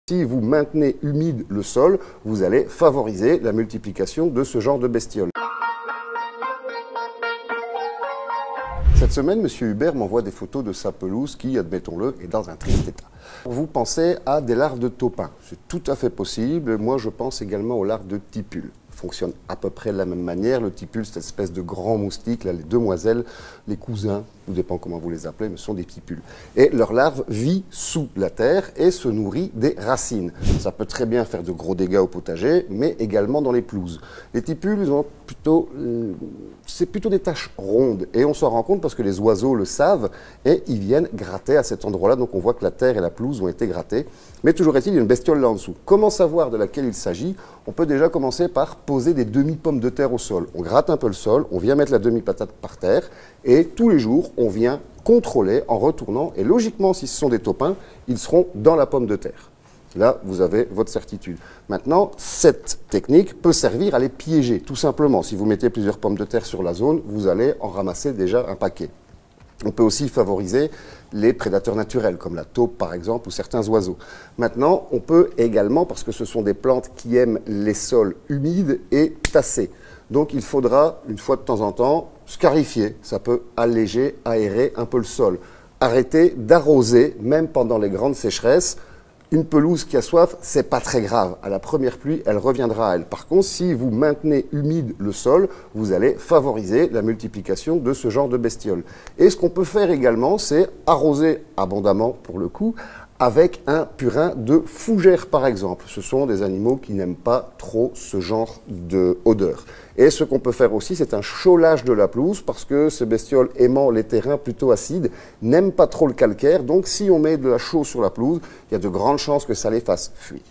Si vous maintenez humide le sol, vous allez favoriser la multiplication de ce genre de bestioles. Cette semaine, M. Hubert m'envoie des photos de sa pelouse qui, admettons-le, est dans un triste état. Vous pensez à des larves de taupin. C'est tout à fait possible. Moi, je pense également aux larves de tipules. Fonctionne à peu près de la même manière. Le tipule, c'est cette espèce de grand moustique, là, les demoiselles, les cousins, tout dépend comment vous les appelez, mais ce sont des tipules. Et leur larve vit sous la terre et se nourrit des racines. Ça peut très bien faire de gros dégâts au potager, mais également dans les pelouses. Les tipules, c'est plutôt des taches rondes, et on s'en rend compte parce que les oiseaux le savent, et ils viennent gratter à cet endroit-là, donc on voit que la terre et la pelouse ont été grattées. Mais toujours est-il, il y a une bestiole là en dessous. Comment savoir de laquelle il s'agit? On peut déjà commencer par poser des demi-pommes de terre au sol. On gratte un peu le sol, on vient mettre la demi-patate par terre, et tous les jours, on vient contrôler en retournant, et logiquement, si ce sont des taupins, ils seront dans la pomme de terre. Là, vous avez votre certitude. Maintenant, cette technique peut servir à les piéger, tout simplement. Si vous mettez plusieurs pommes de terre sur la zone, vous allez en ramasser déjà un paquet. On peut aussi favoriser les prédateurs naturels, comme la taupe par exemple, ou certains oiseaux. Maintenant, on peut également, parce que ce sont des plantes qui aiment les sols humides et tassés. Donc il faudra, une fois de temps en temps, scarifier. Ça peut alléger, aérer un peu le sol. Arrêter d'arroser, même pendant les grandes sécheresses. Une pelouse qui a soif, c'est pas très grave. À la première pluie, elle reviendra à elle. Par contre, si vous maintenez humide le sol, vous allez favoriser la multiplication de ce genre de bestioles. Et ce qu'on peut faire également, c'est arroser abondamment, pour le coup, avec un purin de fougère, par exemple. Ce sont des animaux qui n'aiment pas trop ce genre d'odeur. Et ce qu'on peut faire aussi, c'est un chaulage de la pelouse, parce que ces bestioles aimant les terrains plutôt acides n'aiment pas trop le calcaire. Donc, si on met de la chaux sur la pelouse, il y a de grandes chances que ça les fasse fuir.